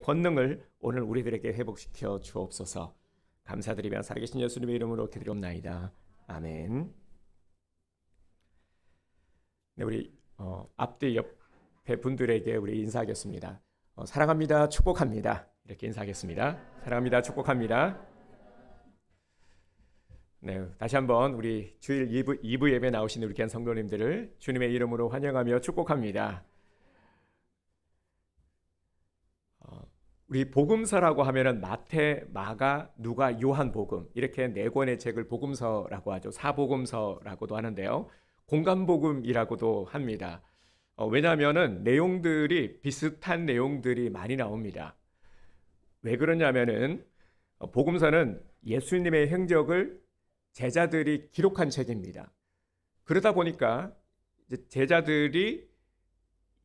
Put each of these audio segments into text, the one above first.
권능을 오늘 우리들에게 회복시켜 주옵소서. 감사드리며 살아계신 예수님의 이름으로 기도드리옵나이다. 아멘. 네, 우리 앞뒤 옆에 분들에게 우리 인사하겠습니다. 사랑합니다. 축복합니다. 이렇게 인사하겠습니다. 사랑합니다. 축복합니다. 네, 다시 한번 우리 주일 2부 예배 나오신 우리 귀한 성도님들을 주님의 이름으로 환영하며 축복합니다. 우리 복음서라고 하면은 마태, 마가, 누가, 요한 복음 이렇게 네 권의 책을 복음서라고 하죠. 사복음서라고도 하는데요. 공간복음이라고도 합니다. 왜냐하면은 내용들이 비슷한 내용들이 많이 나옵니다. 왜 그러냐면은 복음서는 예수님의 행적을 제자들이 기록한 책입니다. 그러다 보니까 이제 제자들이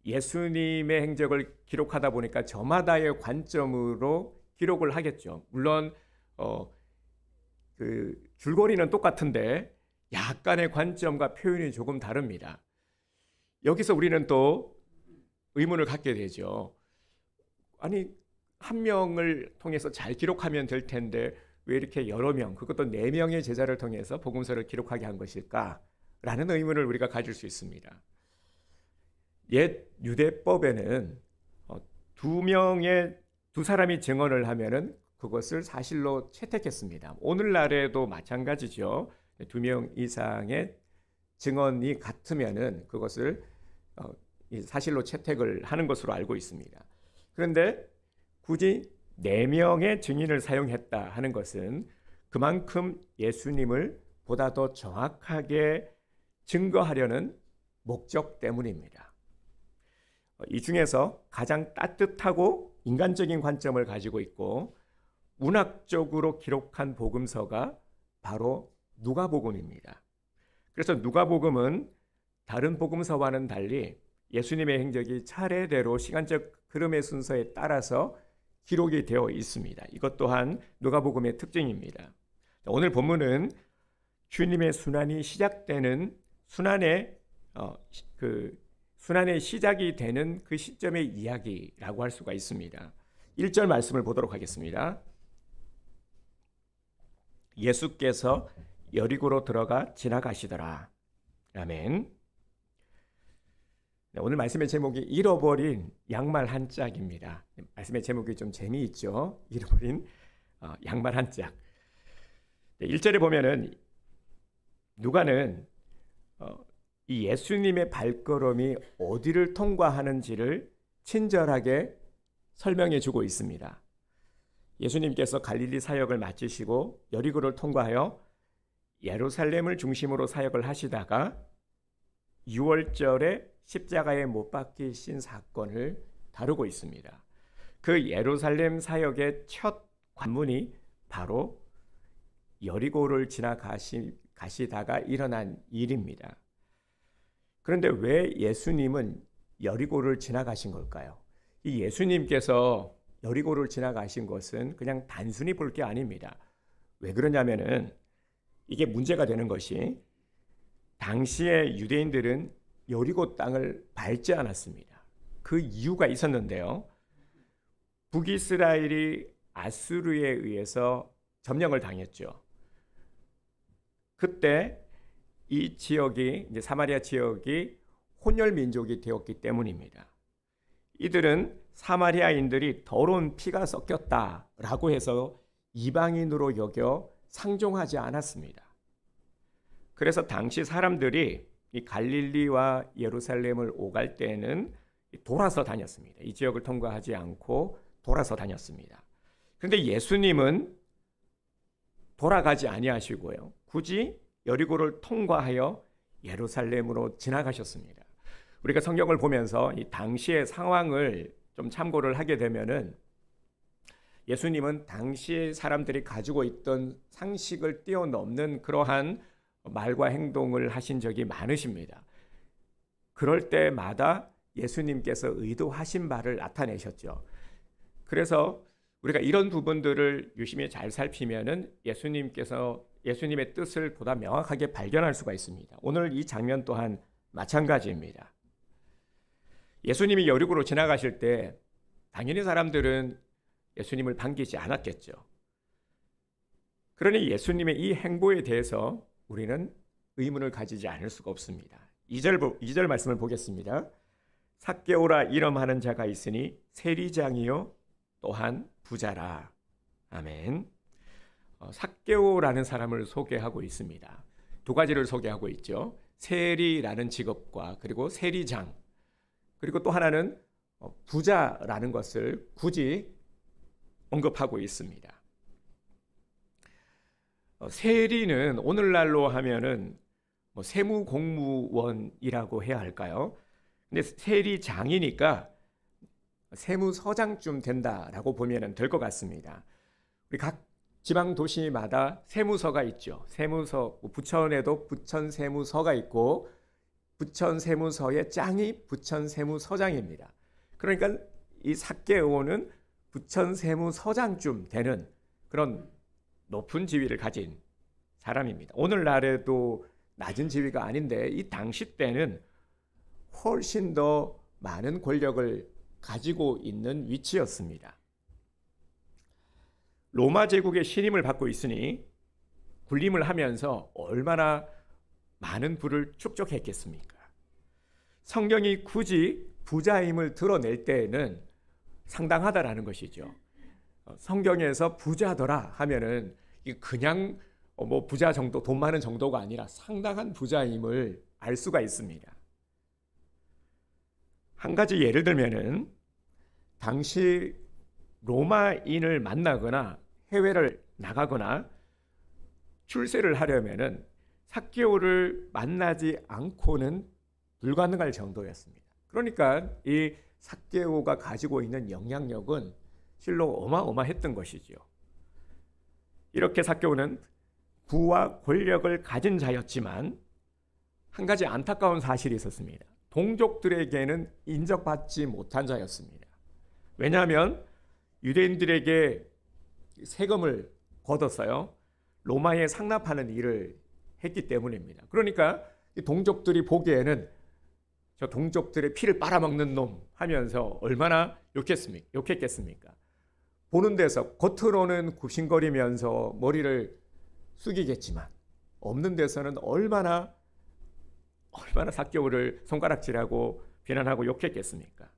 예수님의 행적을 기록하다 보니까 저마다의 관점으로 기록을 하겠죠. 물론 그 줄거리는 똑같은데 약간의 관점과 표현이 조금 다릅니다. 여기서 우리는 또 의문을 갖게 되죠. 아니, 한 명을 통해서 잘 기록하면 될 텐데 왜 이렇게 여러 명, 그것도 4명의 제자를 통해서 복음서를 기록하게 한 것일까? 라는 의문을 우리가 가질 수 있습니다. 옛 유대법에는 두 사람이 증언을 하면은 그것을 사실로 채택했습니다. 오늘날에도 마찬가지죠. 2명 이상의 증언이 같으면은 그것을 사실로 채택을 하는 것으로 알고 있습니다. 그런데 굳이 4명의 증인을 사용했다 하는 것은 그만큼 예수님을 보다 더 정확하게 증거하려는 목적 때문입니다. 이 중에서 가장 따뜻하고 인간적인 관점을 가지고 있고 문학적으로 기록한 복음서가 바로 누가복음입니다. 그래서 누가복음은 다른 복음서와는 달리 예수님의 행적이 차례대로 시간적 흐름의 순서에 따라서 기록이 되어 있습니다. 이것 또한 누가복음의 특징입니다. 오늘 본문은 주님의 순환이 시작되는 순환의 시작이 되는 그 시점의 이야기라고 할 수가 있습니다. 1절 말씀을 보도록 하겠습니다. 예수께서 여리고로 들어가 지나가시더라. 아멘. 오늘 말씀의 제목이 잃어버린 양말 한 짝입니다. 말씀의 제목이 좀 재미있죠. 잃어버린 양말 한 짝. 1절에 보면은 누가는 이 예수님의 발걸음이 어디를 통과하는지를 친절하게 설명해 주고 있습니다. 예수님께서 갈릴리 사역을 마치시고 여리고를 통과하여 예루살렘을 중심으로 사역을 하시다가 6월절에 십자가에 못 박히신 사건을 다루고 있습니다. 그 예루살렘 사역의 첫 관문이 바로 여리고를 지나가시다가 일어난 일입니다. 그런데 왜 예수님은 여리고를 지나가신 걸까요? 이 예수님께서 여리고를 지나가신 것은 그냥 단순히 볼 게 아닙니다. 왜 그러냐면은 이게 문제가 되는 것이 당시에 유대인들은 여리고 땅을 밟지 않았습니다. 그 이유가 있었는데요. 북이스라엘이 아수르에 의해서 점령을 당했죠. 그때 이 지역이 이제 사마리아 지역이 혼혈 민족이 되었기 때문입니다. 이들은 사마리아인들이 더러운 피가 섞였다라고 해서 이방인으로 여겨 상종하지 않았습니다. 그래서 당시 사람들이 이 갈릴리와 예루살렘을 오갈 때는 돌아서 다녔습니다. 이 지역을 통과하지 않고 돌아서 다녔습니다. 그런데 예수님은 돌아가지 아니하시고요. 굳이 여리고를 통과하여 예루살렘으로 지나가셨습니다. 우리가 성경을 보면서 이 당시의 상황을 좀 참고를 하게 되면은 예수님은 당시 사람들이 가지고 있던 상식을 뛰어넘는 그러한 말과 행동을 하신 적이 많으십니다. 그럴 때마다 예수님께서 의도하신 바를 나타내셨죠. 그래서 우리가 이런 부분들을 유심히 잘 살피면은 예수님의 뜻을 보다 명확하게 발견할 수가 있습니다. 오늘 이 장면 또한 마찬가지입니다. 예수님이 여리고로 지나가실 때 당연히 사람들은 예수님을 반기지 않았겠죠. 그러니 예수님의 이 행보에 대해서 우리는 의문을 가지지 않을 수가 없습니다. 2절 말씀을 보겠습니다. 삭개오라 이름하는 자가 있으니 세리장이요 또한 부자라. 아멘. 삭개오라는 사람을 소개하고 있습니다. 두 가지를 소개하고 있죠. 세리라는 직업과 그리고 세리장, 그리고 또 하나는 부자라는 것을 굳이 언급하고 있습니다. 세리는 오늘날로 하면은 세무 공무원이라고 해야 할까요? 근데 세리장이니까 세무서장쯤 된다라고 보면 될 것 같습니다. 우리 각 지방 도시마다 세무서가 있죠. 세무서, 부천에도 부천 세무서가 있고 부천 세무서의 짱이 부천 세무서장입니다. 그러니까 이 삭개오는 부천 세무서장쯤 되는 그런 높은 지위를 가진 사람입니다. 오늘날에도 낮은 지위가 아닌데 이 당시 때는 훨씬 더 많은 권력을 가지고 있는 위치였습니다. 로마 제국의 신임을 받고 있으니 군림을 하면서 얼마나 많은 부를 축적했겠습니까? 성경이 굳이 부자임을 드러낼 때에는 상당하다라는 것이죠. 성경에서 부자더라 하면은 그냥 부자 정도, 돈 많은 정도가 아니라 상당한 부자임을 알 수가 있습니다. 한 가지 예를 들면은 당시 로마인을 만나거나 해외를 나가거나 출세를 하려면은 삭개오를 만나지 않고는 불가능할 정도였습니다. 그러니까 이 삭개오가 가지고 있는 영향력은 실로 어마어마했던 것이죠. 이렇게 삭개오는 부와 권력을 가진 자였지만 한 가지 안타까운 사실이 있었습니다. 동족들에게는 인정받지 못한 자였습니다. 왜냐하면 유대인들에게 세금을 걷었어요. 로마에 상납하는 일을 했기 때문입니다. 그러니까 동족들이 보기에는 저 동족들의 피를 빨아먹는 놈 하면서 얼마나 욕했겠습니까? 보는 데서 겉으로는 굽신거리면서 머리를 숙이겠지만 없는 데서는 얼마나 삭개오를 손가락질하고 비난하고 욕했겠습니까?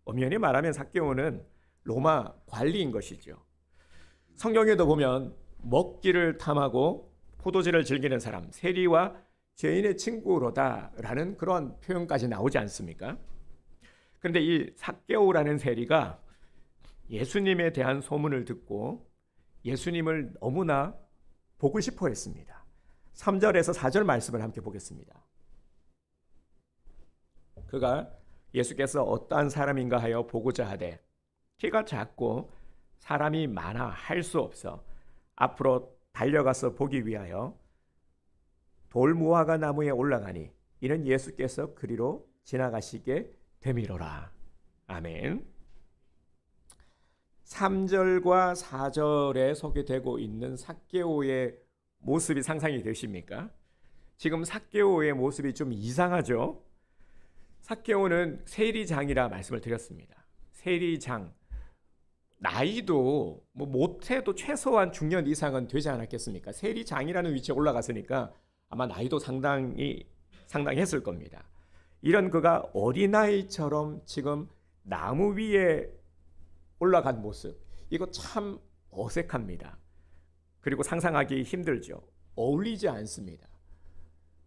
엄연히 말하면 삭개오는 로마 관리인 것이죠. 성경에도 보면 먹기를 탐하고 포도주를 즐기는 사람, 세리와 죄인의 친구로다라는 그런 표현까지 나오지 않습니까? 그런데 이 삭개오라는 세리가 예수님에 대한 소문을 듣고 예수님을 너무나 보고 싶어 했습니다. 3절에서 4절 말씀을 함께 보겠습니다. 그가 예수께서 어떠한 사람인가 하여 보고자 하되 키가 작고 사람이 많아 할 수 없어 앞으로 달려가서 보기 위하여 돌무화과 나무에 올라가니 이는 예수께서 그리로 지나가시게 되미로라. 아멘. 3절과 4절에 소개되고 있는 삭개오의 모습이 상상이 되십니까? 지금 삭개오의 모습이 좀 이상하죠? 삭개오는 세리장이라 말씀을 드렸습니다. 세리장, 나이도 못해도 최소한 중년 이상은 되지 않았겠습니까? 세리장이라는 위치에 올라갔으니까 아마 나이도 상당했을 겁니다. 이런 그가 어린아이처럼 지금 나무 위에 올라간 모습, 이거 참 어색합니다. 그리고 상상하기 힘들죠. 어울리지 않습니다.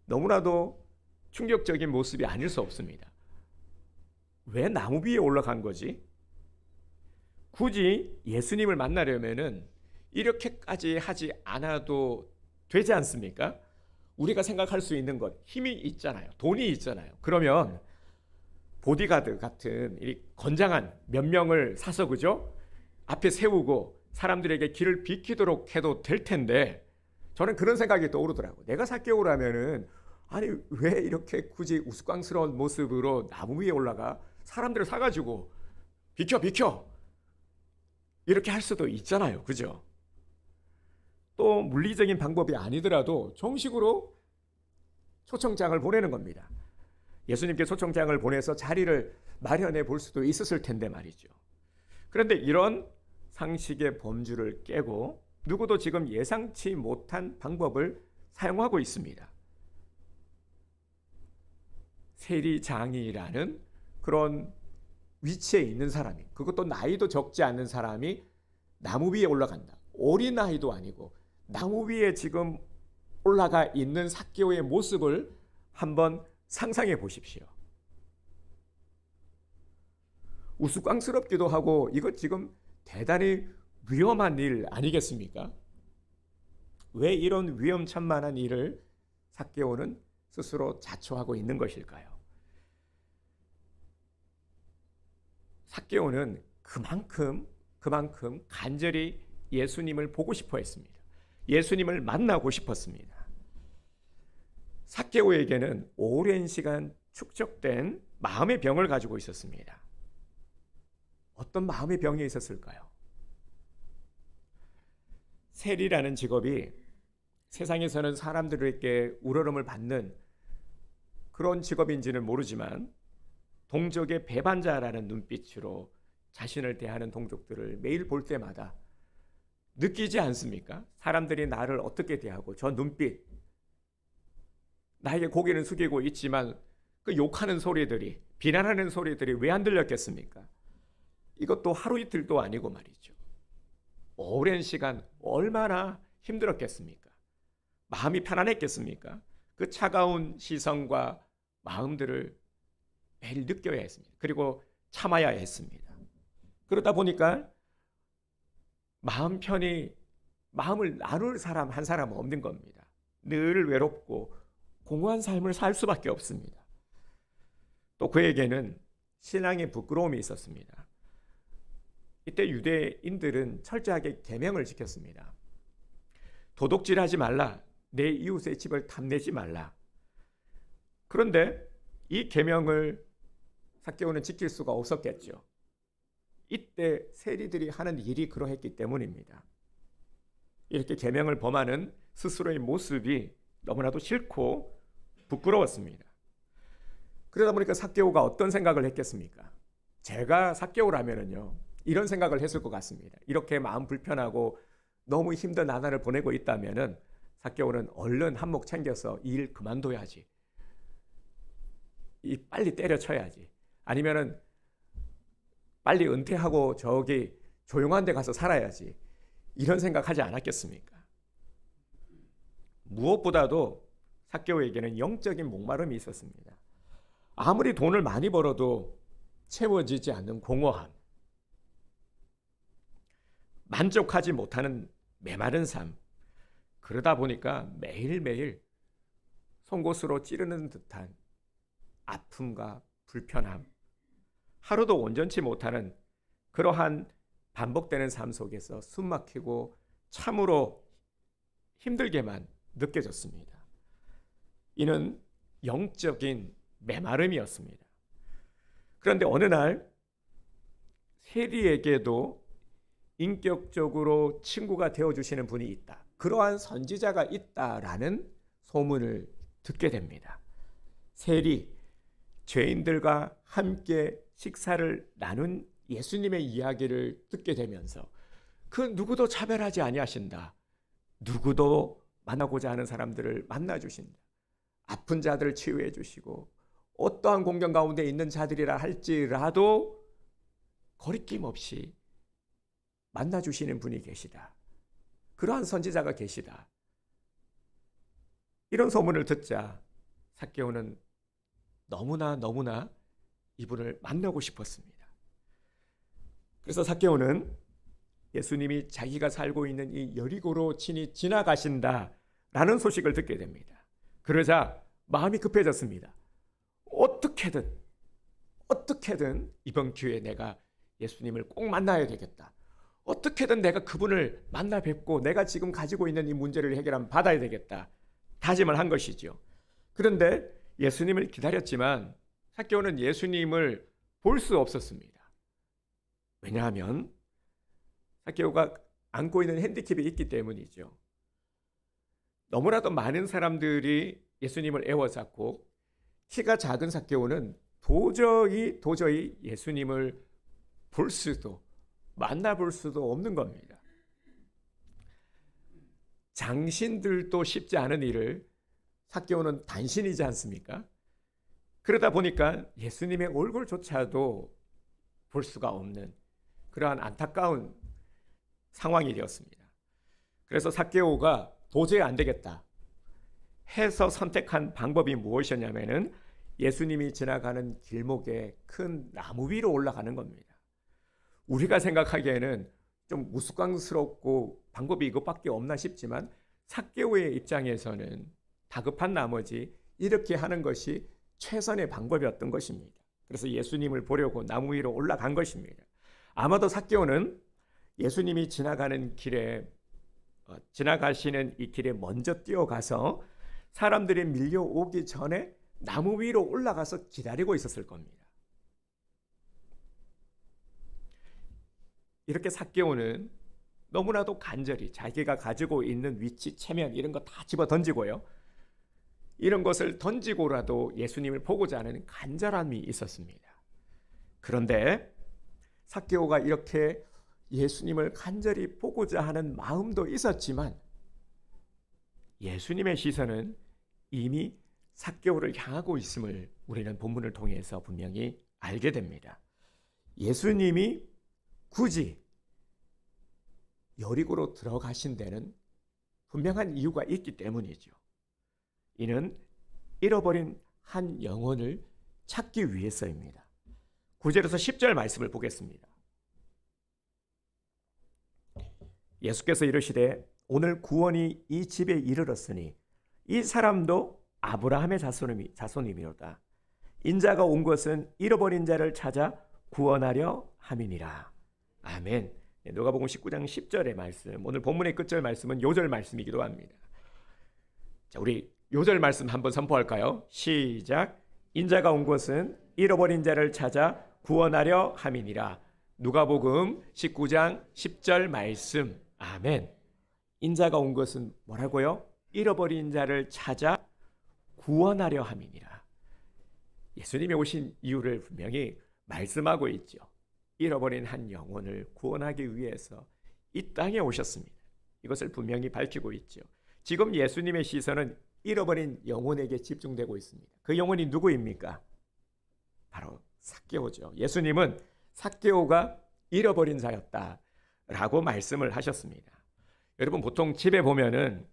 너무나도 충격적인 모습이 아닐 수 없습니다. 왜 나무 위에 올라간 거지? 굳이 예수님을 만나려면은 이렇게까지 하지 않아도 되지 않습니까? 우리가 생각할 수 있는 것, 힘이 있잖아요. 돈이 있잖아요. 그러면 보디가드 같은 이 건장한 몇 명을 사서 그죠? 앞에 세우고 사람들에게 길을 비키도록 해도 될 텐데 저는 그런 생각이 떠오르더라고요. 내가 삭개오라면은 아니 왜 이렇게 굳이 우스꽝스러운 모습으로 나무 위에 올라가 사람들을 사가지고 비켜 이렇게 할 수도 있잖아요. 그죠? 또 물리적인 방법이 아니더라도 정식으로 초청장을 보내는 겁니다. 예수님께 초청장을 보내서 자리를 마련해 볼 수도 있었을 텐데 말이죠. 그런데 이런 상식의 범주를 깨고 누구도 지금 예상치 못한 방법을 사용하고 있습니다. 세리장이라는 그런 위치에 있는 사람이, 그것도 나이도 적지 않은 사람이 나무 위에 올라간다. 어린 나이도 아니고 나무 위에 지금 올라가 있는 삭개오의 모습을 한번 상상해 보십시오. 우스꽝스럽기도 하고 이거 지금 대단히 위험한 일 아니겠습니까? 왜 이런 위험천만한 일을 삭개오는 스스로 자초하고 있는 것일까요? 삭개오는 그만큼 간절히 예수님을 보고 싶어 했습니다. 예수님을 만나고 싶었습니다. 삭개오에게는 오랜 시간 축적된 마음의 병을 가지고 있었습니다. 어떤 마음의 병이 있었을까요? 세리라는 직업이 세상에서는 사람들에게 우러름을 받는 그런 직업인지는 모르지만 동족의 배반자라는 눈빛으로 자신을 대하는 동족들을 매일 볼 때마다 느끼지 않습니까? 사람들이 나를 어떻게 대하고 저 눈빛, 나에게 고개는 숙이고 있지만 그 욕하는 소리들이, 비난하는 소리들이 왜 안 들렸겠습니까? 이것도 하루 이틀도 아니고 말이죠. 오랜 시간 얼마나 힘들었겠습니까? 마음이 편안했겠습니까? 그 차가운 시선과 마음들을 매일 느껴야 했습니다. 그리고 참아야 했습니다. 그러다 보니까 마음 편히 마음을 나눌 사람 한 사람은 없는 겁니다. 늘 외롭고 공허한 삶을 살 수밖에 없습니다. 또 그에게는 신앙의 부끄러움이 있었습니다. 이때 유대인들은 철저하게 계명을 지켰습니다. 도둑질하지 말라, 내 이웃의 집을 탐내지 말라. 그런데 이 계명을 삭개오는 지킬 수가 없었겠죠. 이때 세리들이 하는 일이 그러했기 때문입니다. 이렇게 계명을 범하는 스스로의 모습이 너무나도 싫고 부끄러웠습니다. 그러다 보니까 삭개오가 어떤 생각을 했겠습니까? 제가 삭개오라면은요, 이런 생각을 했을 것 같습니다. 이렇게 마음 불편하고 너무 힘든 나날을 보내고 있다면은 삭개오는 얼른 한몫 챙겨서 이 일 그만둬야지. 빨리 때려쳐야지. 아니면은 빨리 은퇴하고 저기 조용한 데 가서 살아야지. 이런 생각하지 않았겠습니까? 무엇보다도 삭개오에게는 영적인 목마름이 있었습니다. 아무리 돈을 많이 벌어도 채워지지 않는 공허함, 만족하지 못하는 메마른 삶, 그러다 보니까 매일매일 송곳으로 찌르는 듯한 아픔과 불편함, 하루도 온전치 못하는 그러한 반복되는 삶 속에서 숨막히고 참으로 힘들게만 느껴졌습니다. 이는 영적인 메마름이었습니다. 그런데 어느 날 세리에게도 인격적으로 친구가 되어주시는 분이 있다, 그러한 선지자가 있다라는 소문을 듣게 됩니다. 세리, 죄인들과 함께 식사를 나눈 예수님의 이야기를 듣게 되면서 그 누구도 차별하지 아니하신다, 누구도 만나고자 하는 사람들을 만나주신다, 아픈 자들을 치유해 주시고 어떠한 공경 가운데 있는 자들이라 할지라도 거리낌 없이 만나주시는 분이 계시다, 그러한 선지자가 계시다, 이런 소문을 듣자 삭개오는 너무나 이분을 만나고 싶었습니다. 그래서 삭개오는 예수님이 자기가 살고 있는 이 여리고로 친히 지나가신다라는 소식을 듣게 됩니다. 그러자 마음이 급해졌습니다. 어떻게든 이번 기회에 내가 예수님을 꼭 만나야 되겠다. 어떻게든 내가 그분을 만나 뵙고 내가 지금 가지고 있는 이 문제를 해결하면 받아야 되겠다, 다짐을 한 것이죠. 그런데 예수님을 기다렸지만 삭개오는 예수님을 볼 수 없었습니다. 왜냐하면 삭개오가 안고 있는 핸디캡이 있기 때문이죠. 너무나도 많은 사람들이 예수님을 애워쌌고 키가 작은 삭개오는 도저히 예수님을 볼 수도 만나볼 수도 없는 겁니다. 장신들도 쉽지 않은 일을 삭개오는 단신이지 않습니까? 그러다 보니까 예수님의 얼굴조차도 볼 수가 없는 그러한 안타까운 상황이 되었습니다. 그래서 삭개오가 도저히 안 되겠다 해서 선택한 방법이 무엇이었냐면은 예수님이 지나가는 길목에 큰 나무 위로 올라가는 겁니다. 우리가 생각하기에는 좀 우스꽝스럽고 방법이 이것밖에 없나 싶지만 삭개오의 입장에서는 다급한 나머지 이렇게 하는 것이 최선의 방법이었던 것입니다. 그래서 예수님을 보려고 나무 위로 올라간 것입니다. 아마도 삭개오는 예수님이 지나가시는 이 길에 먼저 뛰어가서 사람들이 밀려오기 전에 나무 위로 올라가서 기다리고 있었을 겁니다. 이렇게 삭개오는 너무나도 간절히 자기가 가지고 있는 위치, 체면 이런 거 다 집어 던지고요. 이런 것을 던지고라도 예수님을 보고자 하는 간절함이 있었습니다. 그런데 삭개오가 이렇게 예수님을 간절히 보고자 하는 마음도 있었지만 예수님의 시선은 이미 삭개오를 향하고 있음을 우리는 본문을 통해서 분명히 알게 됩니다. 예수님이 굳이 여리고로 들어가신 데는 분명한 이유가 있기 때문이죠. 이는 잃어버린 한 영혼을 찾기 위해서입니다. 9절에서 10절 말씀을 보겠습니다. 예수께서 이르시되 오늘 구원이 이 집에 이르렀으니 이 사람도 아브라함의 자손이미로다. 인자가 온 것은 잃어버린 자를 찾아 구원하려 함이니라. 아멘. 누가복음 19장 10절의 말씀, 오늘 본문의 끝절 말씀은 요절 말씀이기도 합니다. 자, 우리 요절 말씀 한번 선포할까요? 시작. 인자가 온 것은 잃어버린 자를 찾아 구원하려 함이니라. 누가복음 19장 10절 말씀. 아멘. 인자가 온 것은 뭐라고요? 잃어버린 자를 찾아 구원하려 함이니라. 예수님이 오신 이유를 분명히 말씀하고 있죠. 잃어버린 한 영혼을 구원하기 위해서 이 땅에 오셨습니다. 이것을 분명히 밝히고 있죠. 지금 예수님의 시선은 잃어버린 영혼에게 집중되고 있습니다. 그 영혼이 누구입니까? 바로 삭개오죠. 예수님은 삭개오가 잃어버린 자였다라고 말씀을 하셨습니다. 여러분 보통 집에 보면은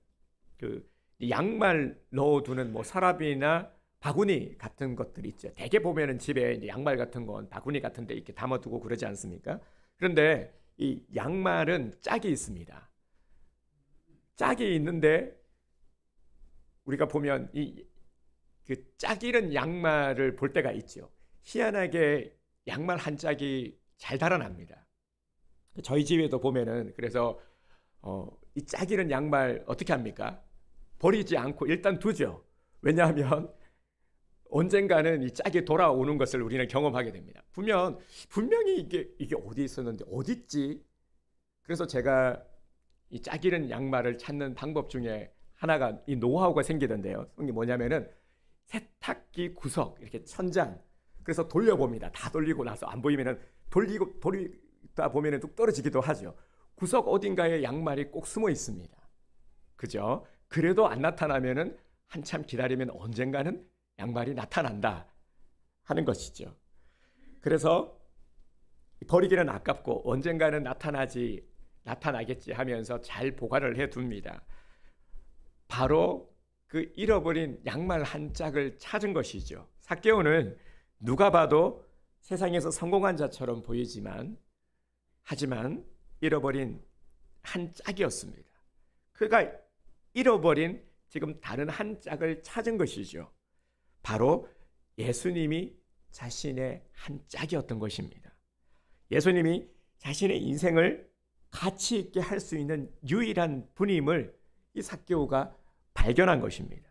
그 양말 넣어두는 뭐 서랍이나 바구니 같은 것들 있죠. 대개 보면은 집에 양말 같은 건 바구니 같은 데 이렇게 담아두고 그러지 않습니까? 그런데 이 양말은 짝이 있습니다. 짝이 있는데 우리가 보면 그 짝 잃은 양말을 볼 때가 있죠. 희한하게 양말 한 짝이 잘 달아납니다. 저희 집에도 보면은 그래서 이 짝 잃은 양말 어떻게 합니까? 버리지 않고 일단 두죠. 왜냐하면 언젠가는 이 짝이 돌아오는 것을 우리는 경험하게 됩니다. 분명히 이게 어디 있었는데 어디 있지? 그래서 제가 이 짝 잃은 양말을 찾는 방법 중에 하나가 이 노하우가 생기던데요. 그게 뭐냐면은 세탁기 구석 이렇게 천장 그래서 돌려봅니다. 다 돌리고 나서 안 보이면은 돌리다 보면은 뚝 떨어지기도 하죠. 구석 어딘가에 양말이 꼭 숨어 있습니다. 그죠? 그래도 안 나타나면은 한참 기다리면 언젠가는 양말이 나타난다 하는 것이죠. 그래서 버리기는 아깝고 언젠가는 나타나겠지 하면서 잘 보관을 해둡니다. 바로 그 잃어버린 양말 한 짝을 찾은 것이죠. 삭개오는 누가 봐도 세상에서 성공한 자처럼 보이지만 하지만 잃어버린 한 짝이었습니다. 그가 잃어버린 지금 다른 한 짝을 찾은 것이죠. 바로 예수님이 자신의 한 짝이었던 것입니다. 예수님이 자신의 인생을 가치 있게 할 수 있는 유일한 분임을 이 삭개오가 발견한 것입니다.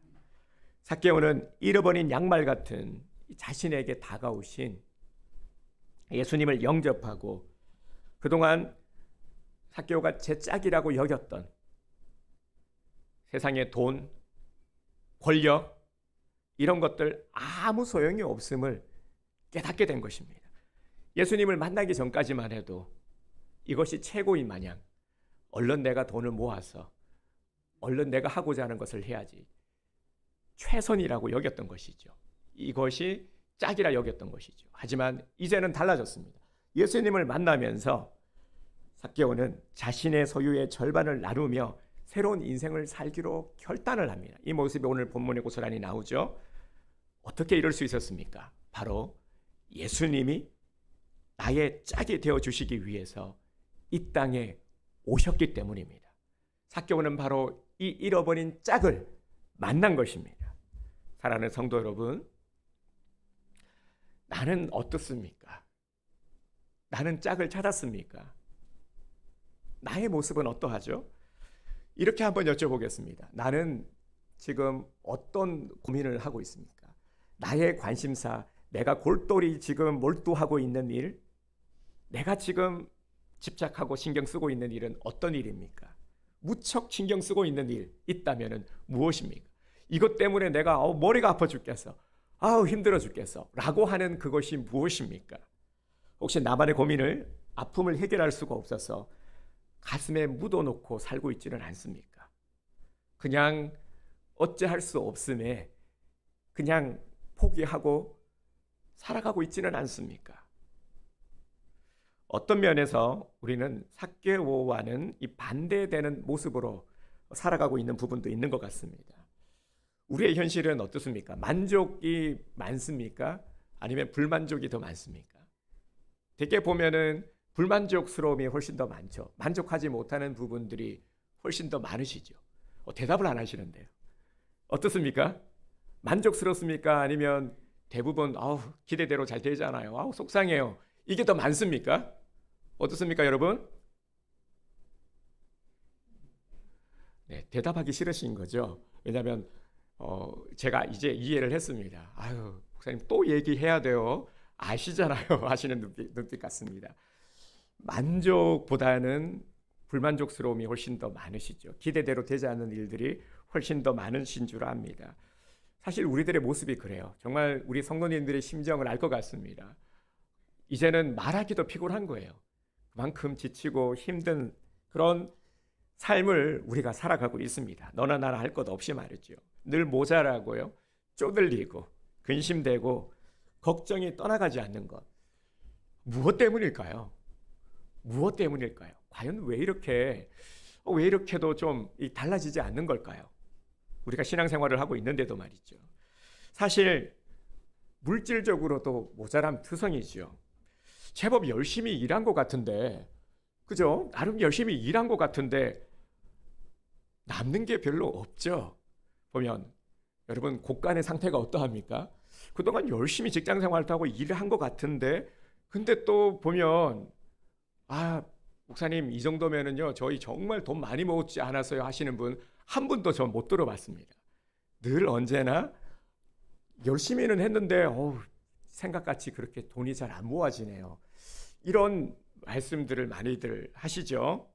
삭개오는 잃어버린 양말 같은 자신에게 다가오신 예수님을 영접하고 그동안 삭개오가 제 짝이라고 여겼던 세상의 돈, 권력 이런 것들 아무 소용이 없음을 깨닫게 된 것입니다. 예수님을 만나기 전까지만 해도 이것이 최고인 마냥 얼른 내가 돈을 모아서 얼른 내가 하고자 하는 것을 해야지 최선이라고 여겼던 것이죠. 이것이 짝이라 여겼던 것이죠. 하지만 이제는 달라졌습니다. 예수님을 만나면서 삭개오는 자신의 소유의 절반을 나누며 새로운 인생을 살기로 결단을 합니다. 이 모습이 오늘 본문에 고스란히 나오죠. 어떻게 이럴 수 있었습니까? 바로 예수님이 나의 짝이 되어주시기 위해서 이 땅에 오셨기 때문입니다. 삭개오는 바로 이 잃어버린 짝을 만난 것입니다. 사랑하는 성도 여러분, 나는 어떻습니까? 나는 짝을 찾았습니까? 나의 모습은 어떠하죠? 이렇게 한번 여쭤보겠습니다. 나는 지금 어떤 고민을 하고 있습니까? 나의 관심사, 내가 골똘히 지금 몰두하고 있는 일, 내가 지금 집착하고 신경 쓰고 있는 일은 어떤 일입니까? 무척 신경 쓰고 있는 일 있다면 무엇입니까? 이것 때문에 내가 머리가 아파 죽겠어, 힘들어 죽겠어 라고 하는 그것이 무엇입니까? 혹시 나만의 고민을, 아픔을 해결할 수가 없어서 가슴에 묻어놓고 살고 있지는 않습니까? 그냥 어찌할 수 없음에 그냥 포기하고 살아가고 있지는 않습니까? 어떤 면에서 우리는 삭개오와는 이 반대되는 모습으로 살아가고 있는 부분도 있는 것 같습니다. 우리의 현실은 어떻습니까? 만족이 많습니까? 아니면 불만족이 더 많습니까? 대개 보면은 불만족스러움이 훨씬 더 많죠. 만족하지 못하는 부분들이 훨씬 더 많으시죠. 대답을 안 하시는데요. 어떻습니까? 만족스럽습니까? 아니면 대부분 기대대로 잘 되잖아요. 속상해요. 이게 더 많습니까? 어떻습니까, 여러분? 네, 대답하기 싫으신 거죠. 왜냐하면 제가 이제 이해를 했습니다. 목사님 또 얘기해야 돼요. 아시잖아요. 하시는 눈빛 같습니다. 만족보다는 불만족스러움이 훨씬 더 많으시죠. 기대대로 되지 않는 일들이 훨씬 더 많으신 줄 압니다. 사실 우리들의 모습이 그래요. 정말 우리 성도님들의 심정을 알 것 같습니다. 이제는 말하기도 피곤한 거예요. 그만큼 지치고 힘든 그런 삶을 우리가 살아가고 있습니다. 너나 나나 할 것 없이 말이죠. 늘 모자라고요. 쪼들리고 근심되고 걱정이 떠나가지 않는 것. 무엇 때문일까요? 무엇 때문일까요? 과연 왜 이렇게도 좀 달라지지 않는 걸까요? 우리가 신앙생활을 하고 있는데도 말이죠. 사실 물질적으로도 모자람 투성이죠. 제법 열심히 일한 것 같은데, 그죠? 나름 열심히 일한 것 같은데 남는 게 별로 없죠. 보면 여러분 곳간의 상태가 어떠합니까? 그동안 열심히 직장 생활도 하고 일을 한 것 같은데, 근데 또 보면 목사님 이 정도면은요 저희 정말 돈 많이 모았지 않았어요 하시는 분 한 분도 전 못 들어봤습니다. 늘 언제나 열심히는 했는데 생각같이 그렇게 돈이 잘 안 모아지네요. 이런 말씀들을 많이들 하시죠.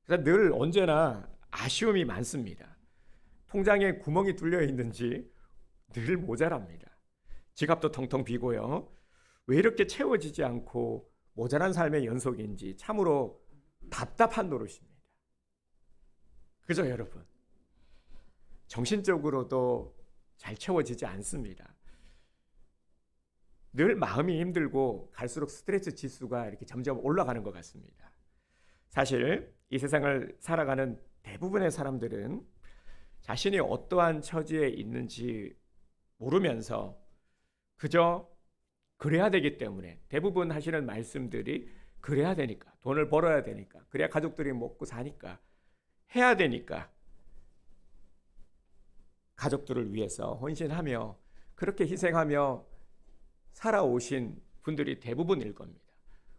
그래서 늘 언제나 아쉬움이 많습니다. 통장에 구멍이 뚫려 있는지 늘 모자랍니다. 지갑도 텅텅 비고요. 왜 이렇게 채워지지 않고 모자란 삶의 연속인지 참으로 답답한 노릇입니다. 그죠, 여러분? 정신적으로도 잘 채워지지 않습니다. 늘 마음이 힘들고 갈수록 스트레스 지수가 이렇게 점점 올라가는 것 같습니다. 사실 이 세상을 살아가는 대부분의 사람들은 자신이 어떠한 처지에 있는지 모르면서 그저 그래야 되기 때문에 대부분 하시는 말씀들이 그래야 되니까, 돈을 벌어야 되니까, 그래야 가족들이 먹고 사니까, 해야 되니까 가족들을 위해서 헌신하며 그렇게 희생하며 살아오신 분들이 대부분일 겁니다.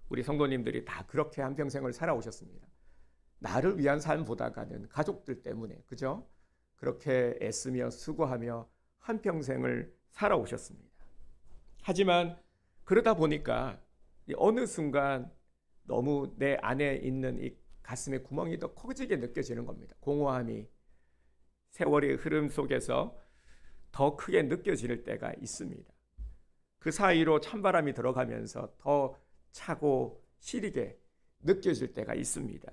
우리 성도님들이 다 그렇게 한평생을 살아오셨습니다. 나를 위한 삶보다가는 가족들 때문에, 그죠? 그렇게 애쓰며 수고하며 한평생을 살아오셨습니다. 하지만 그러다 보니까 어느 순간 너무 내 안에 있는 이 가슴의 구멍이 더 커지게 느껴지는 겁니다. 공허함이 세월의 흐름 속에서 더 크게 느껴질 때가 있습니다. 그 사이로 찬바람이 들어가면서 더 차고 시리게 느껴질 때가 있습니다.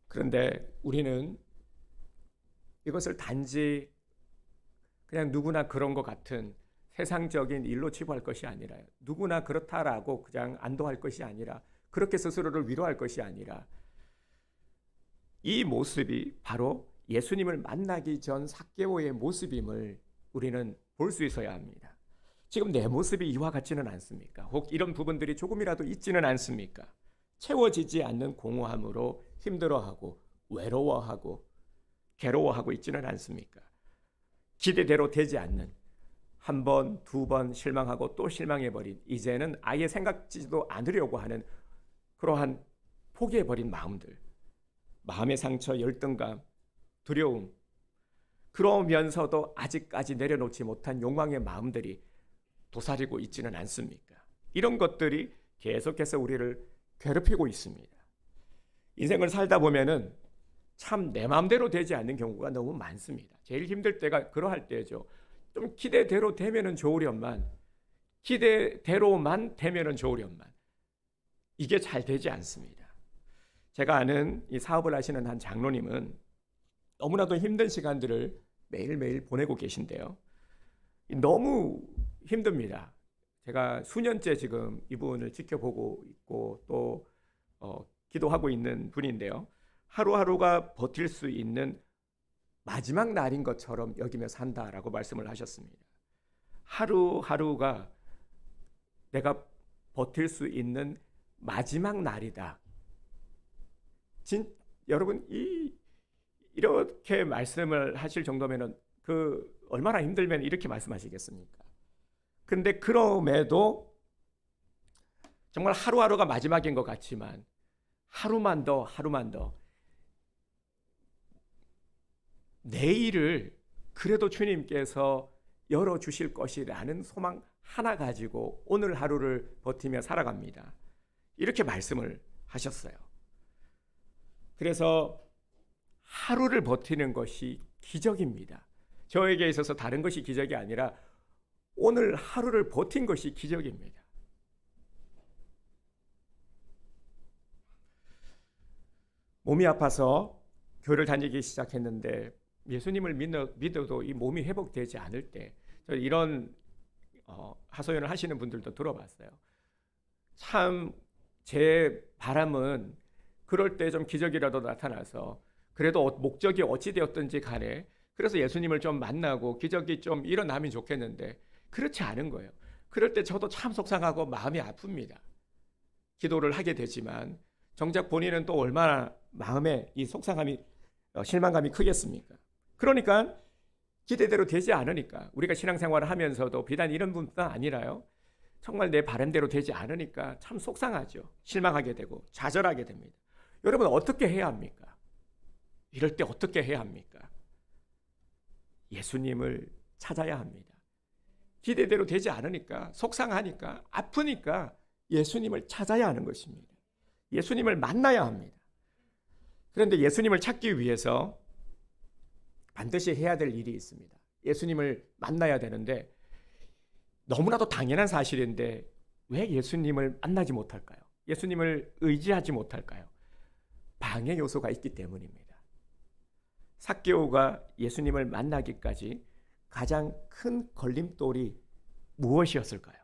그런데 우리는 이것을 단지 그냥 누구나 그런 것 같은 세상적인 일로 치부할 것이 아니라, 누구나 그렇다라고 그냥 안도할 것이 아니라, 그렇게 스스로를 위로할 것이 아니라, 이 모습이 바로 예수님을 만나기 전 삭개오의 모습임을 우리는 볼 수 있어야 합니다. 지금 내 모습이 이와 같지는 않습니까? 혹 이런 부분들이 조금이라도 있지는 않습니까? 채워지지 않는 공허함으로 힘들어하고 외로워하고 괴로워하고 있지는 않습니까? 기대대로 되지 않는, 한 번, 두 번 실망하고 또 실망해버린, 이제는 아예 생각지도 않으려고 하는 그러한 포기해버린 마음들, 마음의 상처, 열등감, 두려움, 그러면서도 아직까지 내려놓지 못한 욕망의 마음들이 도사리고 있지는 않습니까? 이런 것들이 계속해서 우리를 괴롭히고 있습니다. 인생을 살다 보면은 참 내 마음대로 되지 않는 경우가 너무 많습니다. 제일 힘들 때가 그러할 때죠. 좀 기대대로 되면은 좋으련만, 기대대로만 되면은 좋으련만, 이게 잘 되지 않습니다. 제가 아는 이 사업을 하시는 한 장로님은 너무나도 힘든 시간들을 매일매일 보내고 계신데요. 너무 힘듭니다. 제가 수년째 지금 이분을 지켜보고 있고 또 기도하고 있는 분인데요. 하루하루가 버틸 수 있는 마지막 날인 것처럼 여기며 산다라고 말씀을 하셨습니다. 하루하루가 내가 버틸 수 있는 마지막 날이다. 여러분, 이렇게 말씀을 하실 정도면은 얼마나 힘들면 이렇게 말씀하시겠습니까? 근데 그럼에도 정말 하루하루가 마지막인 것 같지만 하루만 더 내일을 그래도 주님께서 열어주실 것이라는 소망 하나 가지고 오늘 하루를 버티며 살아갑니다. 이렇게 말씀을 하셨어요. 그래서 하루를 버티는 것이 기적입니다. 저에게 있어서 다른 것이 기적이 아니라 오늘 하루를 버틴 것이 기적입니다. 몸이 아파서 교회를 다니기 시작했는데 예수님을 믿어도 이 몸이 회복되지 않을 때, 이런 하소연을 하시는 분들도 들어봤어요. 참 제 바람은 그럴 때 좀 기적이라도 나타나서 그래도 목적이 어찌 되었든지 간에 그래서 예수님을 좀 만나고 기적이 좀 일어나면 좋겠는데 그렇지 않은 거예요. 그럴 때 저도 참 속상하고 마음이 아픕니다. 기도를 하게 되지만 정작 본인은 또 얼마나 마음에 이 속상함이 실망감이 크겠습니까? 그러니까 기대대로 되지 않으니까, 우리가 신앙생활을 하면서도 비단 이런 분뿐 아니라요, 정말 내 바람대로 되지 않으니까 참 속상하죠. 실망하게 되고 좌절하게 됩니다. 여러분, 어떻게 해야 합니까? 이럴 때 어떻게 해야 합니까? 예수님을 찾아야 합니다. 기대대로 되지 않으니까, 속상하니까, 아프니까 예수님을 찾아야 하는 것입니다. 예수님을 만나야 합니다. 그런데 예수님을 찾기 위해서 반드시 해야 될 일이 있습니다. 예수님을 만나야 되는데 너무나도 당연한 사실인데 왜 예수님을 만나지 못할까요? 예수님을 의지하지 못할까요? 방해 요소가 있기 때문입니다. 삭개오가 예수님을 만나기까지 가장 큰 걸림돌이 무엇이었을까요?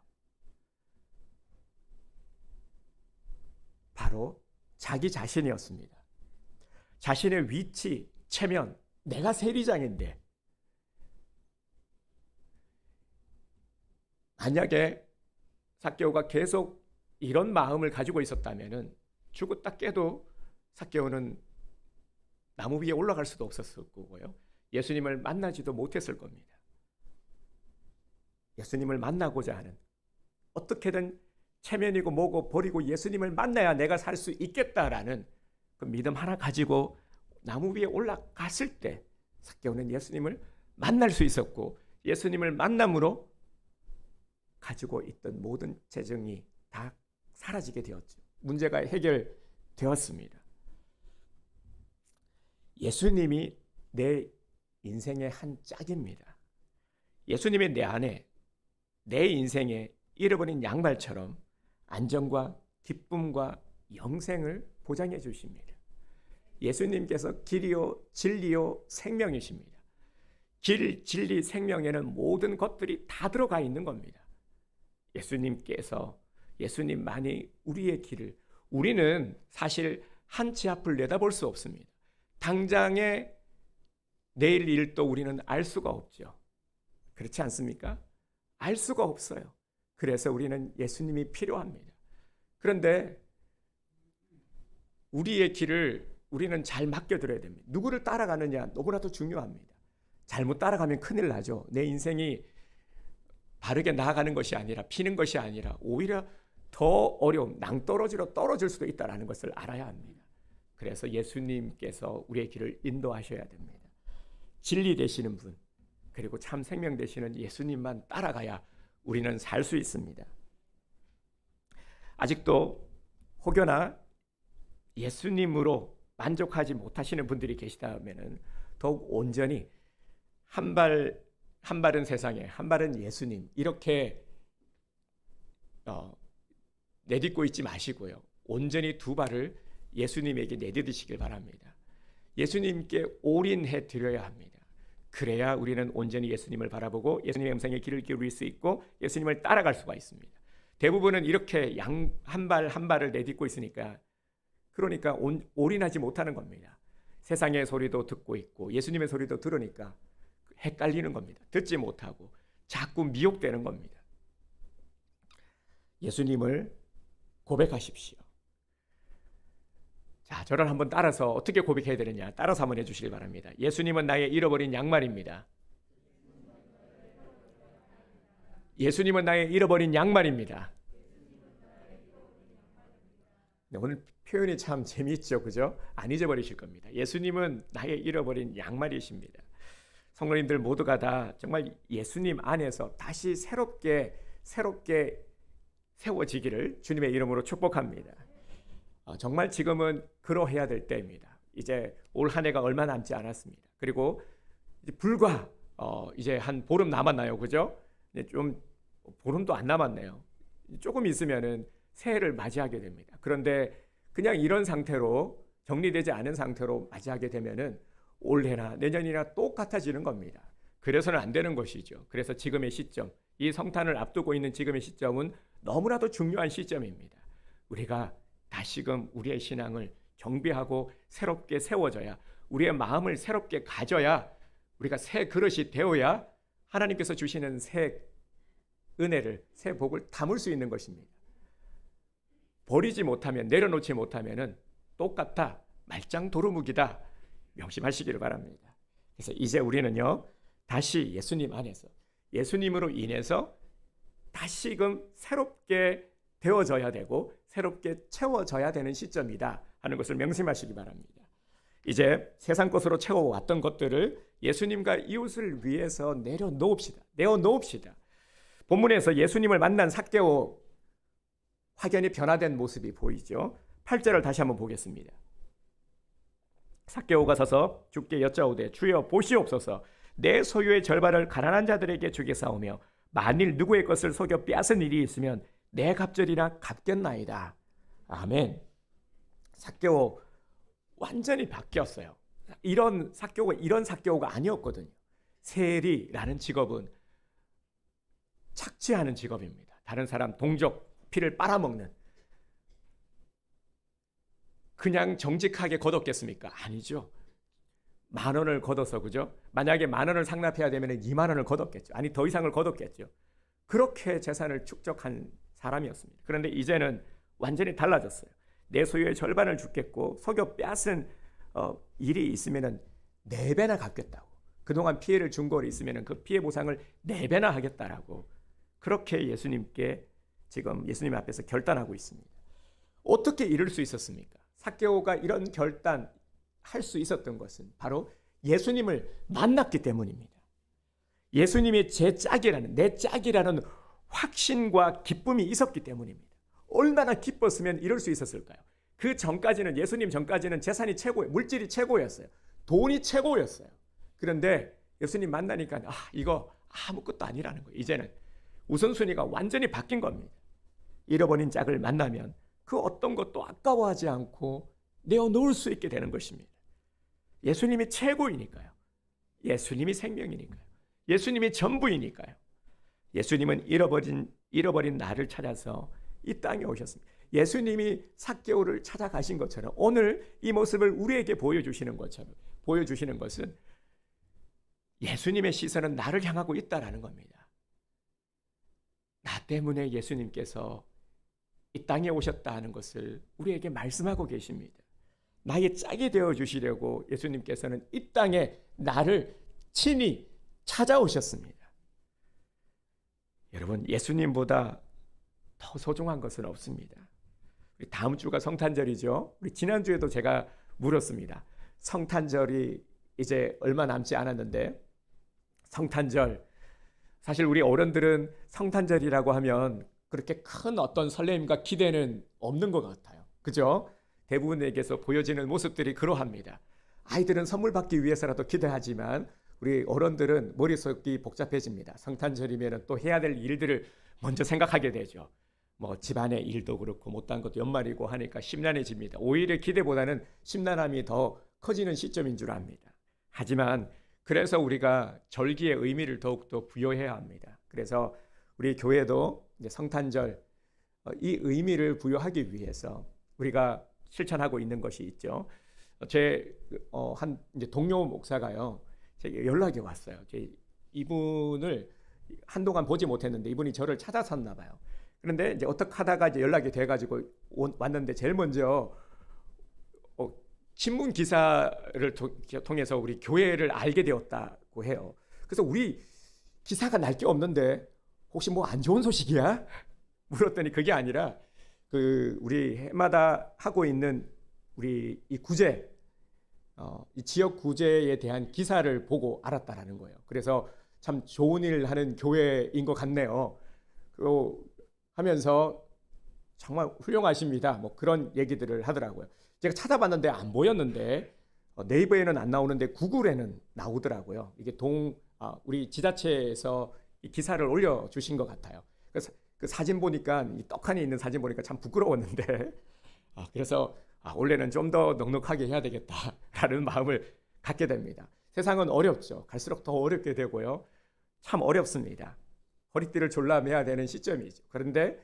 바로 자기 자신이었습니다. 자신의 위치, 체면, 내가 세리장인데, 만약에 삭개오가 계속 이런 마음을 가지고 있었다면 죽었다 깨도 삭개오는 나무 위에 올라갈 수도 없었을 거고요. 예수님을 만나지도 못했을 겁니다. 예수님을 만나고자 하는, 어떻게든 체면이고 뭐고 버리고 예수님을 만나야 내가 살 수 있겠다라는 그 믿음 하나 가지고 나무 위에 올라갔을 때 삭개오는 예수님을 만날 수 있었고, 예수님을 만남으로 가지고 있던 모든 재정이 다 사라지게 되었죠. 문제가 해결되었습니다. 예수님이 내 인생의 한 짝입니다. 예수님이 내 안에, 내 인생에 잃어버린 양말처럼 안정과 기쁨과 영생을 보장해 주십니다. 예수님께서 길이요 진리요 생명이십니다. 길, 진리, 생명에는 모든 것들이 다 들어가 있는 겁니다. 예수님만이 우리의 길을, 우리는 사실 한 치 앞을 내다볼 수 없습니다. 당장의 내일 일도 우리는 알 수가 없죠. 그렇지 않습니까? 알 수가 없어요. 그래서 우리는 예수님이 필요합니다. 그런데 우리의 길을 우리는 잘 맡겨드려야 됩니다. 누구를 따라가느냐 너무나도 중요합니다. 잘못 따라가면 큰일 나죠. 내 인생이 바르게 나아가는 것이 아니라 피는 것이 아니라 오히려 더 어려움, 낭떠러지로 떨어질 수도 있다는 것을 알아야 합니다. 그래서 예수님께서 우리의 길을 인도하셔야 됩니다. 진리 되시는 분, 그리고 참 생명 되시는 예수님만 따라가야 우리는 살 수 있습니다. 아직도 혹여나 예수님으로 만족하지 못하시는 분들이 계시다면 더욱 온전히 한 발은 세상에, 한 발은 예수님, 이렇게 내딛고 있지 마시고요. 온전히 두 발을 예수님에게 내딛으시길 바랍니다. 예수님께 올인해 드려야 합니다. 그래야 우리는 온전히 예수님을 바라보고 예수님의 음성에 귀를 기울일 수 있고 예수님을 따라갈 수가 있습니다. 대부분은 이렇게 한 발 한 발을 내딛고 있으니까, 그러니까 올인하지 못하는 겁니다. 세상의 소리도 듣고 있고 예수님의 소리도 들으니까 헷갈리는 겁니다. 듣지 못하고 자꾸 미혹되는 겁니다. 예수님을 고백하십시오. 자, 저를 한번 따라서 어떻게 고백해야 되느냐 따라서 한번 해주시길 바랍니다. 예수님은 나의 잃어버린 양말입니다. 예수님은 나의 잃어버린 양말입니다. 네, 오늘 표현이 참 재미있죠, 그죠? 안 잊어버리실 겁니다. 예수님은 나의 잃어버린 양말이십니다. 성도님들 모두가 다 정말 예수님 안에서 다시 새롭게 세워지기를 주님의 이름으로 축복합니다. 정말 지금은 그러해야 될 때입니다. 이제 올 한 해가 얼마 남지 않았습니다. 그리고 이제 불과 이제 한 보름 남았나요, 그죠? 좀 보름도 안 남았네요. 조금 있으면은 새해를 맞이하게 됩니다. 그런데 그냥 이런 상태로 정리되지 않은 상태로 맞이하게 되면은 올해나 내년이나 똑같아지는 겁니다. 그래서는 안 되는 것이죠. 그래서 지금의 시점, 이 성탄을 앞두고 있는 지금의 시점은 너무나도 중요한 시점입니다. 우리가 다시금 우리의 신앙을 정비하고 새롭게 세워져야, 우리의 마음을 새롭게 가져야, 우리가 새 그릇이 되어야 하나님께서 주시는 새 은혜를, 새 복을 담을 수 있는 것입니다. 버리지 못하면, 내려놓지 못하면은 똑같다, 말짱 도루묵이다, 명심하시기를 바랍니다. 그래서 이제 우리는요, 다시 예수님 안에서, 예수님으로 인해서 다시금 새롭게 되어져야 되고 새롭게 채워져야 되는 시점이다 하는 것을 명심하시기 바랍니다. 이제 세상 것으로 채워왔던 것들을 예수님과 이웃을 위해서 내어놓읍시다. 본문에서 예수님을 만난 삭개오, 확연히 변화된 모습이 보이죠. 8절을 다시 한번 보겠습니다. 삭개오가 서서 주께 여짜오되 주여 보시옵소서, 내 소유의 절반을 가난한 자들에게 주겠사오며 만일 누구의 것을 속여 빼앗은 일이 있으면 내 갑절이나 갚겠나이다. 아멘. 삭개오 완전히 바뀌었어요. 이런 삭개오가 아니었거든요. 세리라는 직업은 착취하는 직업입니다. 다른 사람 동족 피를 빨아먹는, 그냥 정직하게 걷었겠습니까? 아니죠. 10,000원을 걷어서, 그죠? 만약에 10,000원을 상납해야 되면 20,000원을 걷었겠죠. 아니, 더 이상을 걷었겠죠. 그렇게 재산을 축적한 사람이었습니다. 그런데 이제는 완전히 달라졌어요. 내 소유의 절반을 주겠고 속여 빼앗은 일이 있으면 4배나 갚겠다고. 그동안 피해를 준 거리 있으면 그 피해 보상을 4배나 하겠다라고, 그렇게 예수님께 지금 예수님 앞에서 결단하고 있습니다. 어떻게 이룰 수 있었습니까? 삭개오가 이런 결단 할 수 있었던 것은 바로 예수님을 만났기 때문입니다. 예수님이 내 짝이라는 확신과 기쁨이 있었기 때문입니다. 얼마나 기뻤으면 이럴 수 있었을까요? 그 전까지는, 예수님 전까지는 재산이 물질이 최고였어요. 돈이 최고였어요. 그런데 예수님 만나니까 이거 아무것도 아니라는 거예요. 이제는 우선순위가 완전히 바뀐 겁니다. 잃어버린 짝을 만나면 그 어떤 것도 아까워하지 않고 내어놓을 수 있게 되는 것입니다. 예수님이 최고이니까요. 예수님이 생명이니까요. 예수님이 전부이니까요. 예수님은 잃어버린 나를 찾아서 이 땅에 오셨습니다. 예수님이 삭개오를 찾아가신 것처럼 오늘 이 모습을 우리에게 보여주시는 것은 예수님의 시선은 나를 향하고 있다라는 겁니다. 나 때문에 예수님께서 이 땅에 오셨다 하는 것을 우리에게 말씀하고 계십니다. 나의 짝이 되어 주시려고 예수님께서는 이 땅에 나를 친히 찾아오셨습니다. 여러분, 예수님보다 더 소중한 것은 없습니다. 우리 다음 주가 성탄절이죠. 우리 지난주에도 제가 물었습니다. 성탄절이 이제 얼마 남지 않았는데 성탄절, 사실 우리 어른들은 성탄절이라고 하면 그렇게 큰 어떤 설렘과 기대는 없는 것 같아요. 그죠? 대부분에게서 보여지는 모습들이 그러합니다. 아이들은 선물 받기 위해서라도 기대하지만 우리 어른들은 머릿속이 복잡해집니다. 성탄절이면 또 해야 될 일들을 먼저 생각하게 되죠. 뭐 집안의 일도 그렇고 못한 것도 연말이고 하니까 심란해집니다. 오히려 기대보다는 심란함이 더 커지는 시점인 줄 압니다. 하지만 그래서 우리가 절기의 의미를 더욱더 부여해야 합니다. 그래서 우리 교회도 이제 성탄절 이 의미를 부여하기 위해서 우리가 실천하고 있는 것이 있죠. 제 한 이제 동료 목사가요, 제게 연락이 왔어요. 이분을 한동안 보지 못했는데 이분이 저를 찾아섰나 봐요. 그런데 이제 어떻게 하다가 이제 연락이 돼가지고 왔는데 제일 먼저 신문 기사를 통해서 우리 교회를 알게 되었다고 해요. 그래서 우리 기사가 날 게 없는데 혹시 뭐 안 좋은 소식이야? 물었더니 그게 아니라 우리 해마다 하고 있는 우리 이 구제, 이 지역 구제에 대한 기사를 보고 알았다라는 거예요. 그래서 참 좋은 일 하는 교회인 것 같네요. 하면서 정말 훌륭하십니다. 뭐 그런 얘기들을 하더라고요. 제가 찾아봤는데 안 보였는데 네이버에는 안 나오는데 구글에는 나오더라고요. 이게 우리 지자체에서 이 기사를 올려주신 것 같아요. 그래서 그 사진 보니까 이 떡하니 있는 사진 보니까 참 부끄러웠는데 그래서 원래는 좀 더 넉넉하게 해야 되겠다라는 마음을 갖게 됩니다. 세상은 어렵죠. 갈수록 더 어렵게 되고요. 참 어렵습니다. 허리띠를 졸라매야 되는 시점이죠. 그런데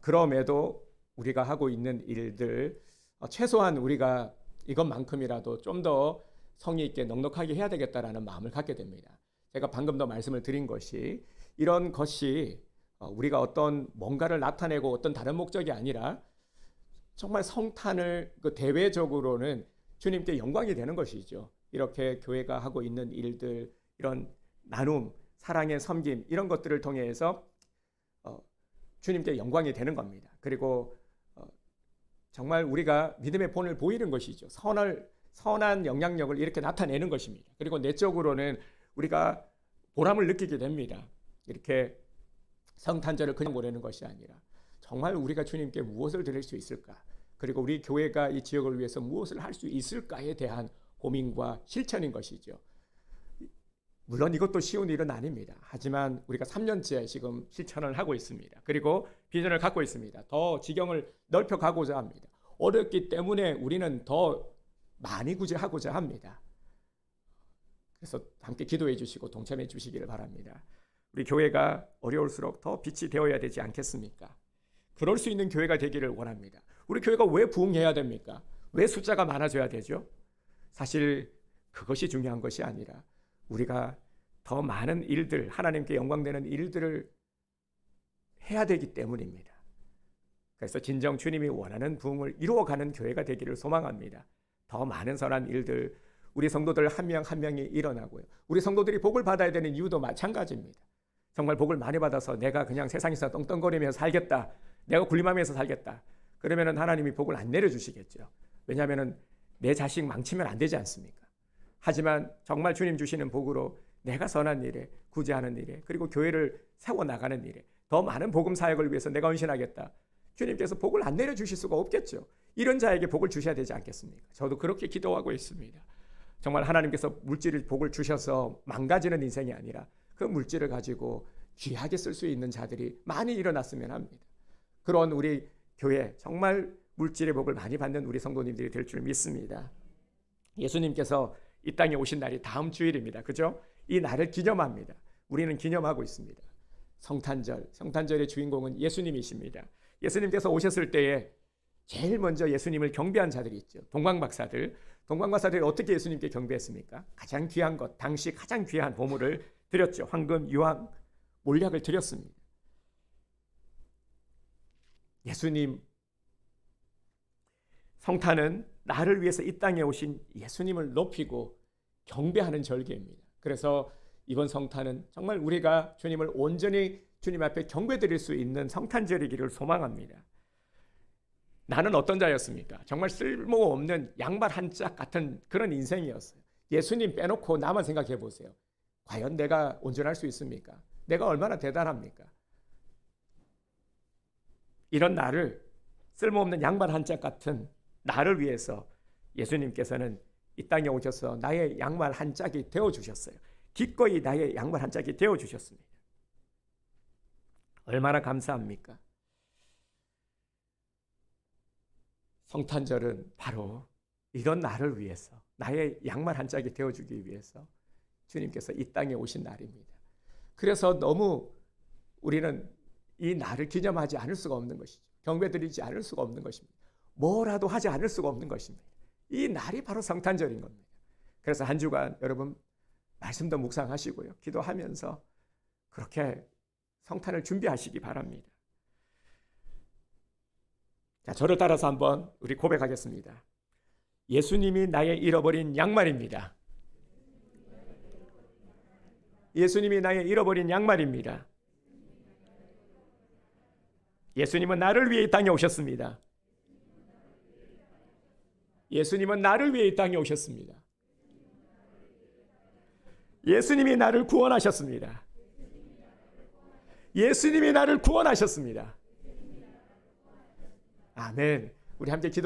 그럼에도 우리가 하고 있는 일들 최소한 우리가 이것만큼이라도 좀 더 성의 있게 넉넉하게 해야 되겠다라는 마음을 갖게 됩니다. 제가 방금도 말씀을 드린 것이 이런 것이 우리가 어떤 뭔가를 나타내고 어떤 다른 목적이 아니라 정말 성탄을 대외적으로는 주님께 영광이 되는 것이죠. 이렇게 교회가 하고 있는 일들, 이런 나눔, 사랑의 섬김 이런 것들을 통해서 주님께 영광이 되는 겁니다. 그리고 정말 우리가 믿음의 본을 보이는 것이죠. 선한 영향력을 이렇게 나타내는 것입니다. 그리고 내적으로는 우리가 보람을 느끼게 됩니다. 이렇게 성탄절을 그냥 보내는 것이 아니라 정말 우리가 주님께 무엇을 드릴 수 있을까? 그리고 우리 교회가 이 지역을 위해서 무엇을 할 수 있을까에 대한 고민과 실천인 것이죠. 물론 이것도 쉬운 일은 아닙니다. 하지만 우리가 3년째 지금 실천을 하고 있습니다. 그리고 비전을 갖고 있습니다. 더 지경을 넓혀가고자 합니다. 어렵기 때문에 우리는 더 많이 구제하고자 합니다. 그래서 함께 기도해 주시고 동참해 주시기를 바랍니다. 우리 교회가 어려울수록 더 빛이 되어야 되지 않겠습니까? 그럴 수 있는 교회가 되기를 원합니다. 우리 교회가 왜 부흥해야 됩니까? 왜 숫자가 많아져야 되죠? 사실 그것이 중요한 것이 아니라 우리가 더 많은 일들, 하나님께 영광되는 일들을 해야 되기 때문입니다. 그래서 진정 주님이 원하는 부흥을 이루어가는 교회가 되기를 소망합니다. 더 많은 선한 일들, 우리 성도들 한 명 한 명이 일어나고요. 우리 성도들이 복을 받아야 되는 이유도 마찬가지입니다. 정말 복을 많이 받아서 내가 그냥 세상에서 떵떵거리면서 살겠다, 내가 군림하면서 살겠다, 그러면 하나님이 복을 안 내려주시겠죠. 왜냐하면 내 자식 망치면 안 되지 않습니까? 하지만 정말 주님 주시는 복으로 내가 선한 일에, 구제하는 일에, 그리고 교회를 세워나가는 일에 더 많은 복음 사역을 위해서 내가 헌신하겠다, 주님께서 복을 안 내려주실 수가 없겠죠. 이런 자에게 복을 주셔야 되지 않겠습니까? 저도 그렇게 기도하고 있습니다. 정말 하나님께서 물질을 복을 주셔서 망가지는 인생이 아니라 그 물질을 가지고 귀하게 쓸 수 있는 자들이 많이 일어났으면 합니다. 그런 우리 교회 정말 물질의 복을 많이 받는 우리 성도님들이 될 줄 믿습니다. 예수님께서 이 땅에 오신 날이 다음 주일입니다. 그죠? 이 날을 기념합니다. 우리는 기념하고 있습니다. 성탄절, 성탄절의 주인공은 예수님이십니다. 예수님께서 오셨을 때에 제일 먼저 예수님을 경배한 자들이 있죠. 동방박사들. 동방박사들이 어떻게 예수님께 경배했습니까? 가장 귀한 것, 당시 가장 귀한 보물을 드렸죠. 황금, 유황, 몰약을 드렸습니다. 예수님, 성탄은 나를 위해서 이 땅에 오신 예수님을 높이고 경배하는 절기입니다. 그래서 이번 성탄은 정말 우리가 주님을 온전히 주님 앞에 경배드릴 수 있는 성탄절이기를 소망합니다. 나는 어떤 자였습니까? 정말 쓸모없는 양말 한 짝 같은 그런 인생이었어요. 예수님 빼놓고 나만 생각해 보세요. 과연 내가 온전할 수 있습니까? 내가 얼마나 대단합니까? 이런 나를, 쓸모없는 양말 한 짝 같은 나를 위해서 예수님께서는 이 땅에 오셔서 나의 양말 한 짝이 되어주셨어요. 기꺼이 나의 양말 한 짝이 되어주셨습니다. 얼마나 감사합니까? 성탄절은 바로 이런 나를 위해서, 나의 양말 한 짝이 되어주기 위해서 주님께서 이 땅에 오신 날입니다. 그래서 너무 우리는 이 날을 기념하지 않을 수가 없는 것이죠. 경배드리지 않을 수가 없는 것입니다. 뭐라도 하지 않을 수가 없는 것입니다. 이 날이 바로 성탄절인 겁니다. 그래서 한 주간 여러분 말씀도 묵상하시고요. 기도하면서 그렇게 성탄을 준비하시기 바랍니다. 자, 저를 따라서 한번 우리 고백하겠습니다. 예수님이 나의 잃어버린 양말입니다. 예수님이 나의 잃어버린 양말입니다. 예수님은 나를 위해 이 땅에 오셨습니다. 예수님은 나를 위해 이 땅에 오셨습니다. 예수님이 나를 구원하셨습니다. 예수님이 나를 구원하셨습니다. 아멘. 우리 함께 기도하겠습니다.